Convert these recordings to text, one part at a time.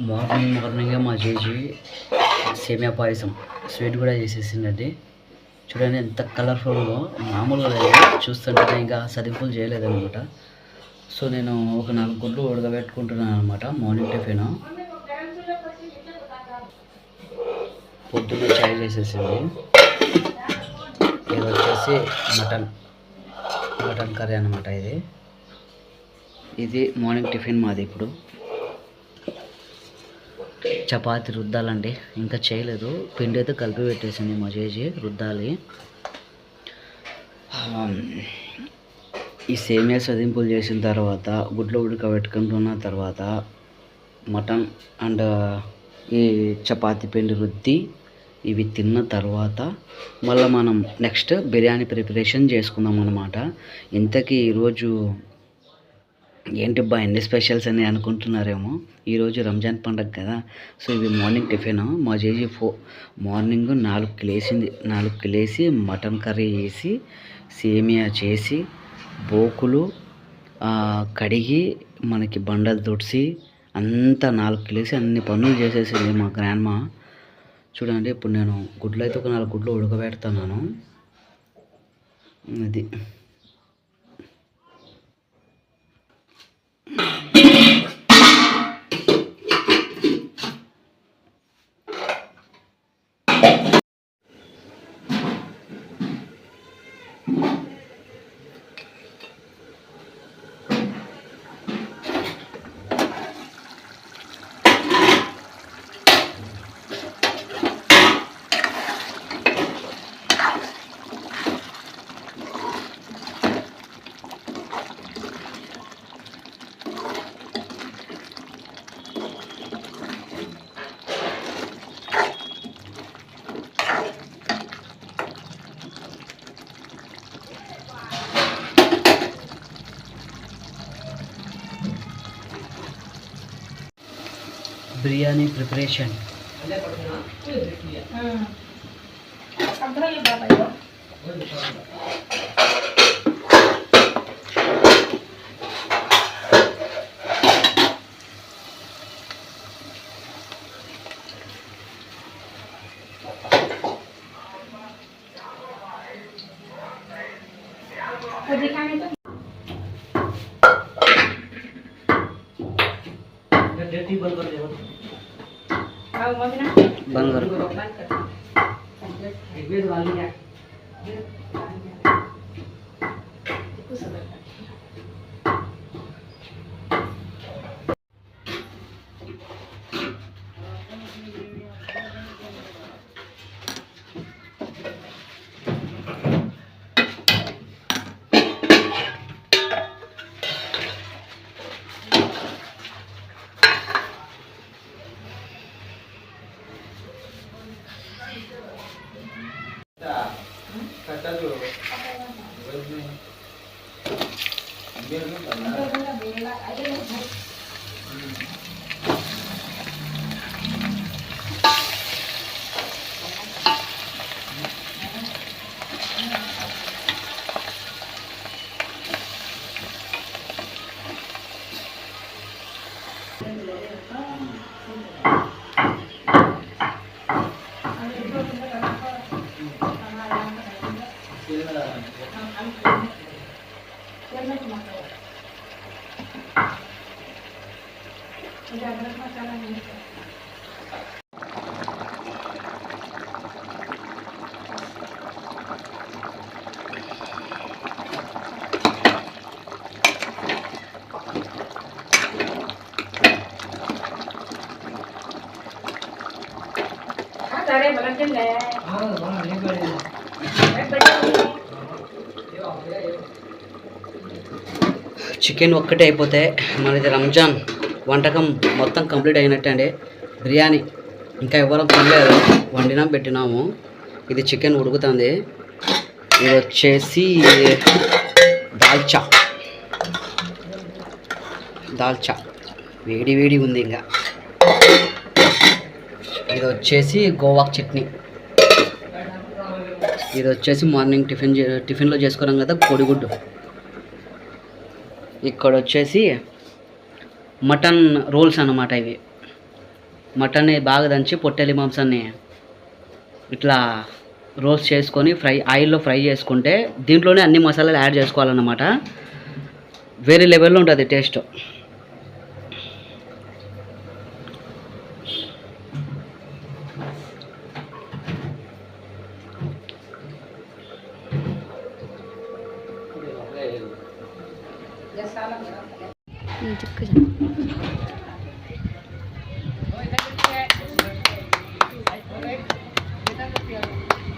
మార్నింగే మా జేజీ సేమియా పాయసం స్వీట్ కూడా చేసేసిందండి. చూడండి ఎంత కలర్ఫుల్గా, మామూలుగా లేదు, చూస్తుంటే ఇంకా సదింపులు చేయలేదన్నమాట. సో నేను ఒక 4 గుడ్లు ఉడకబెట్టుకుంటున్నాను అనమాట. మార్నింగ్ టిఫిన్ పొద్దున్న చాయ్ చేసేసింది. ఇది వచ్చేసి మటన్ కర్రీ అనమాట. ఇది మార్నింగ్ టిఫిన్ మాది. ఇప్పుడు చపాతి రుద్దాలండి, ఇంకా చేయలేదు. పిండి అయితే కలిపి పెట్టేసింది మా చేసి రుద్దాలి. ఈ సేమియా సదింపులు చేసిన తర్వాత, గుడ్లు ఉడకబెట్టుకుంటున్న తర్వాత, మటన్ అండ్ ఈ చపాతి పిండి రుద్ది ఇవి తిన్న తర్వాత మళ్ళీ మనం నెక్స్ట్ బిర్యానీ ప్రిపరేషన్ చేసుకుందాం అన్నమాట. ఇంతకీ ఈరోజు ఏంటి బా ఎన్ని స్పెషల్స్ అని అనుకుంటున్నారేమో. ఈరోజు రంజాన్ పండగ కదా. సో ఇవి మార్నింగ్ టిఫిన్. మా చేసి మార్నింగ్ 4కి లేసి మటన్ కర్రీ చేసి, సేమియా చేసి, బోకులు కడిగి, మనకి బండలు తుడిసి, అంతా 4కి లేసి అన్ని పనులు చేసేసింది మా గ్రాండ్మా. చూడండి ఇప్పుడు నేను గుడ్లు అయితే ఒక 4 గుడ్లు ఉడకబెడుతున్నాను. అది బిర్యానీ ప్రిపరేషన్. बंद कर। చికెన్ ఒక్కటే అయిపోతే మనది రంజాన్ వంటకం మొత్తం కంప్లీట్ అయినట్టే అండి. బిర్యానీ ఇంకా ఎవరం తినలేదు, వండినాం పెట్టినాము. ఇది చికెన్ ఉడుకుతుంది. ఇది వచ్చేసి దాల్చా వేడి వేడి ఉంది. ఇంకా ఇది వచ్చేసి గోవాక్ చట్నీ. ఇది వచ్చేసి మార్నింగ్ టిఫిన్లో చేసుకున్నాం కదా కోడిగుడ్డు. ఇక్కడ వచ్చేసి మటన్ రోల్స్ అన్నమాట. ఇవి మటన్ని బాగా దంచి పొట్టెలి మాంసాన్ని ఇట్లా రోస్ట్ చేసుకొని ఆయిల్లో ఫ్రై చేసుకుంటే దీంట్లోనే అన్ని మసాలాలు యాడ్ చేసుకోవాలన్నమాట. వేరే లెవెల్లో ఉంటుంది టేస్ట్.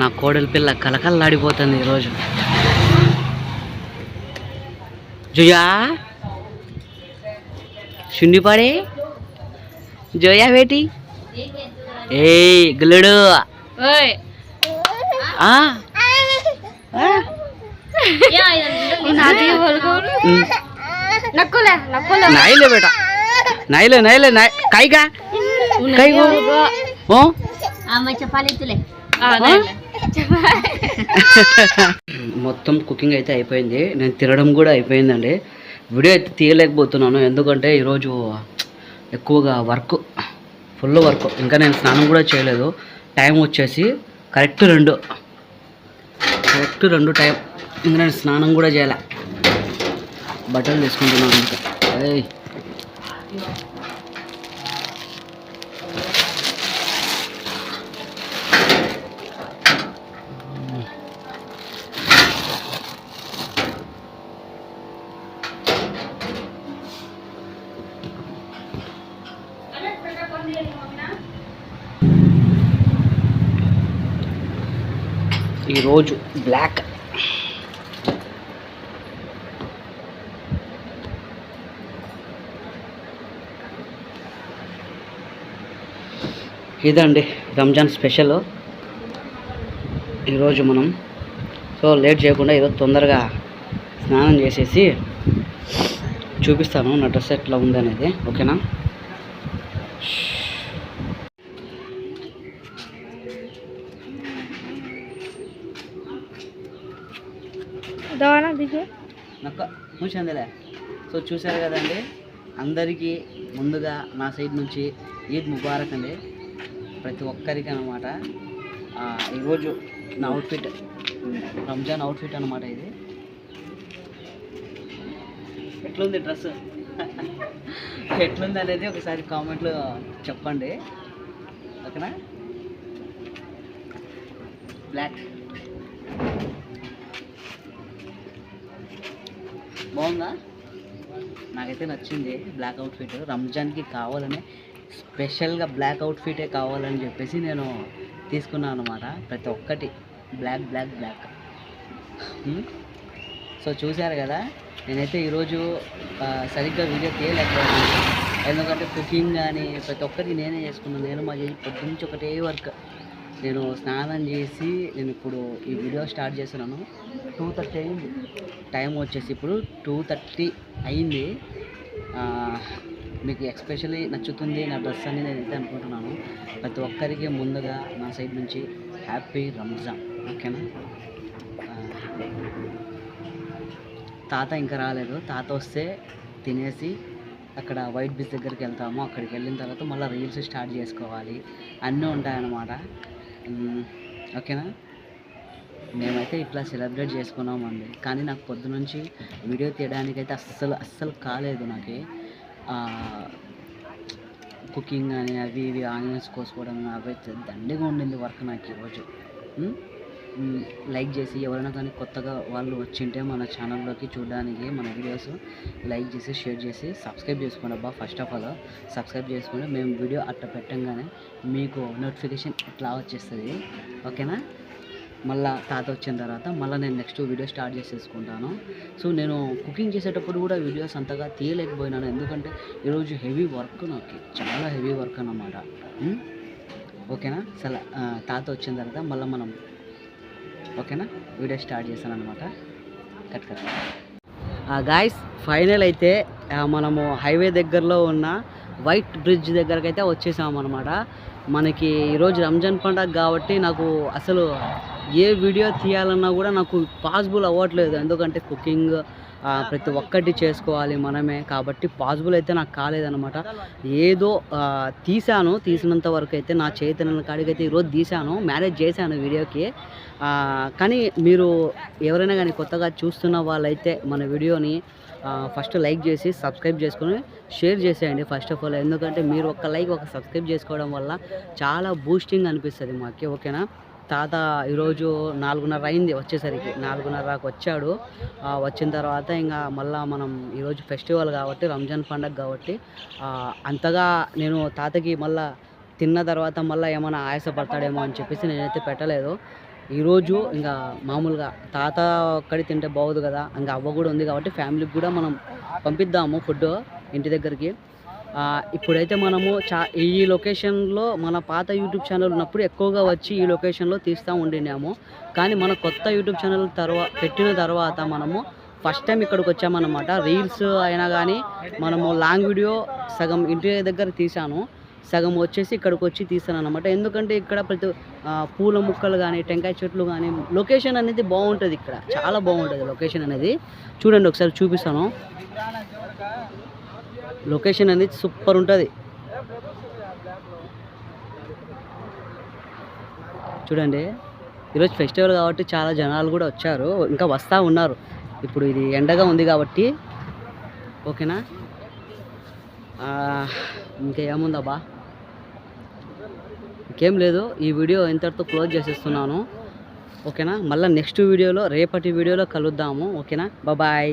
నా కోడలి పిల్ల కలకల్లాడిపోతుంది ఈరోజు. జుయా శుండిపాడే జోయా బేటి ఏ గుల్లుడు नाइले बेटा नाइले नाइले काई का काई को ओ मैं चपाली तुले మొత్తం కుకింగ్ అయితే అయిపోయింది. నేను తినడం కూడా అయిపోయిందండి. వీడియో అయితే తీయలేకపోతున్నాను ఎందుకంటే ఈరోజు ఎక్కువగా ఫుల్ వర్క్. ఇంకా నేను స్నానం కూడా చేయలేదు. టైం వచ్చేసి కరెక్ట్ 2 టైం. ఇంకా నేను స్నానం కూడా చేయాలి. బట్టలు తీసుకుంటున్నాను ఇంకా. ఈరోజు బ్లాక్ ఇదండి రంజాన్ స్పెషల్ ఈరోజు మనం. సో లేట్ చేయకుండా ఈరోజు తొందరగా స్నానం చేసేసి చూపిస్తాను నా డ్రెస్ ఎట్లా ఉంది అనేది. ఓకేనా? చూసిందిలే. సో చూశారు కదండి, అందరికీ ముందుగా నా సైడ్ నుంచి ఈద్ ముబారక్ అండి ప్రతి ఒక్కరికి అన్నమాట. ఈరోజు నా అవుట్ఫిట్ రంజాన్ అవుట్ఫిట్ అన్నమాట. ఇది ఎట్లుంది డ్రెస్ ఎట్లుంది అనేది ఒకసారి కామెంట్లో చెప్పండి. ఓకేనా? బ్లాక్ బాగుందా? నాకైతే నచ్చింది బ్లాక్ అవుట్ఫిట్. రంజాన్కి కావాలని స్పెషల్గా బ్లాక్ అవుట్ఫిటే కావాలని చెప్పేసి నేను తీసుకున్నాను అనమాట. ప్రతి ఒక్కటి బ్లాక్ బ్లాక్ బ్లాక్. సో చూశారు కదా, నేనైతే ఈరోజు సరిగ్గా వీడియో తీయలేకపోయాను ఎందుకంటే కుకింగ్ కానీ ప్రతి ఒక్కటి నేనే చేసుకున్నాను. నేను మా పొద్దున్నుంచి ఒకటే వర్క్. నేను స్నానం చేసి నేను ఇప్పుడు ఈ వీడియో స్టార్ట్ చేస్తున్నాను. 2:30 అయింది. టైం వచ్చేసి ఇప్పుడు 2:30 అయింది. మీకు ఎస్పెషల్లీ నచ్చుతుంది నా డ్రెస్ అని నేనైతే అనుకుంటున్నాను. ప్రతి ఒక్కరికి ముందుగా నా సైడ్ నుంచి హ్యాపీ రంజాన్. ఓకేనా? తాత ఇంకా రాలేదు. తాత వస్తే తినేసి అక్కడ వైట్ బీచ్ దగ్గరికి వెళ్తాము. అక్కడికి వెళ్ళిన తర్వాత మళ్ళీ రీల్స్ స్టార్ట్ చేసుకోవాలి. అన్నీ ఉంటాయన్నమాట. ఓకేనా? మేమైతే ఇట్లా సెలబ్రేట్ చేసుకున్నామండి. కానీ నాకు పొద్దునుంచి వీడియో తీయడానికైతే అస్సలు కాలేదు. నాకు కుకింగ్ అని అవి ఇవి ఆనియన్స్ కోసుకోవడం అవైతే దండిగా ఉండింది వర్క్ నాకు ఈరోజు. లైక్ చేసి ఎవరైనా కానీ కొత్తగా వాళ్ళు వచ్చింటే మన ఛానల్లోకి చూడడానికి మన వీడియోస్ లైక్ చేసి షేర్ చేసి సబ్స్క్రైబ్ చేసుకోండి అబ్బా. ఫస్ట్ ఆఫ్ ఆల్ సబ్స్క్రైబ్ చేసుకుంటే మేము వీడియో అట్లా పెట్టంగానే మీకు నోటిఫికేషన్ ఇట్లా వచ్చేస్తుంది. ఓకేనా? మళ్ళీ తాత వచ్చిన తర్వాత మళ్ళీ నేను నెక్స్ట్ వీడియో స్టార్ట్ చేసేసుకుంటాను. సో నేను కుకింగ్ చేసేటప్పుడు కూడా వీడియోస్ అంతగా తీయలేకపోయినాను ఎందుకంటే ఈరోజు హెవీ వర్క్, నాకు చాలా హెవీ వర్క్ అన్నమాట. ఓకేనా? తాత వచ్చిన తర్వాత మళ్ళీ మనం ఓకేనా వీడియో స్టార్ట్ చేశాను అనమాట. గాయ్స్ ఫైనల్ అయితే మనము హైవే దగ్గరలో ఉన్న వైట్ బ్రిడ్జ్ దగ్గరకి అయితే వచ్చేసాము అనమాట. మనకి ఈరోజు రంజాన్ పండగ కాబట్టి నాకు అసలు ఏ వీడియో తీయాలన్నా కూడా నాకు పాసిబుల్ అవ్వట్లేదు. ఎందుకంటే కుకింగ్ ప్రతి ఒక్కటి చేసుకోవాలి మనమే కాబట్టి పాసిబుల్ అయితే నాకు కాలేదనమాట. ఏదో తీశాను, తీసినంత వరకు అయితే నా చేతన కాడికైతే ఈరోజు తీశాను, మేనేజ్ చేశాను వీడియోకి. కానీ మీరు ఎవరైనా కానీ కొత్తగా చూస్తున్న వాళ్ళైతే మన వీడియోని ఫస్ట్ లైక్ చేసి సబ్స్క్రైబ్ చేసుకొని షేర్ చేసేయండి ఫస్ట్ ఆఫ్ ఆల్. ఎందుకంటే మీరు ఒక లైక్ ఒక సబ్స్క్రైబ్ చేసుకోవడం వల్ల చాలా బూస్టింగ్ అనిపిస్తుంది మాకు, ఓకేనా. తాత ఈరోజు 4:30 అయింది వచ్చేసరికి, 4:30కు వచ్చాడు. వచ్చిన తర్వాత ఇంకా మళ్ళీ మనం ఈరోజు ఫెస్టివల్ కాబట్టి, రంజాన్ పండగ కాబట్టి అంతగా నేను తాతకి మళ్ళీ తిన్న తర్వాత మళ్ళీ ఏమైనా ఆయాసపడతాడేమో అని చెప్పేసి నేనైతే పెట్టలేదు. ఈరోజు ఇంకా మామూలుగా తాత ఒక్కడి తింటే బాగోదు కదా, ఇంకా అవ్వ కూడా ఉంది కాబట్టి ఫ్యామిలీకి కూడా మనం పంపిద్దాము ఫుడ్ ఇంటి దగ్గరికి. ఇప్పుడైతే మనము ఈ లొకేషన్లో మన పాత యూట్యూబ్ ఛానల్ ఉన్నప్పుడు ఎక్కువగా వచ్చి ఈ లొకేషన్లో తీస్తూ ఉండినాము. కానీ మన కొత్త యూట్యూబ్ ఛానల్ పెట్టిన తర్వాత మనము ఫస్ట్ టైం ఇక్కడికి వచ్చామన్నమాట. రీల్స్ అయినా కానీ మనము లాంగ్ వీడియో సగం ఇంటి దగ్గర తీసాను, సగం వచ్చేసి ఇక్కడికి వచ్చి తీస్తాను అనమాట. ఎందుకంటే ఇక్కడ ప్రతి పూల ముక్కలు కానీ టెంకాయ చెట్లు కానీ లొకేషన్ అనేది బాగుంటుంది, ఇక్కడ చాలా బాగుంటుంది లొకేషన్ అనేది. చూడండి ఒకసారి చూపిస్తాను, లొకేషన్ అనేది సూపర్ ఉంటుంది. చూడండి ఈరోజు ఫెస్టివల్ కాబట్టి చాలా జనాలు కూడా వచ్చారు, ఇంకా వస్తూ ఉన్నారు. ఇప్పుడు ఇది ఎండగా ఉంది కాబట్టి, ఓకేనా. ఇంకా ఏముందబ్బా, ఇంకేం లేదు. ఈ వీడియో ఇంతటితో క్లోజ్ చేసేస్తున్నాను, ఓకేనా. మళ్ళీ నెక్స్ట్ వీడియోలో రేపటి వీడియోలో కలుద్దాము, ఓకేనా. బాయ్.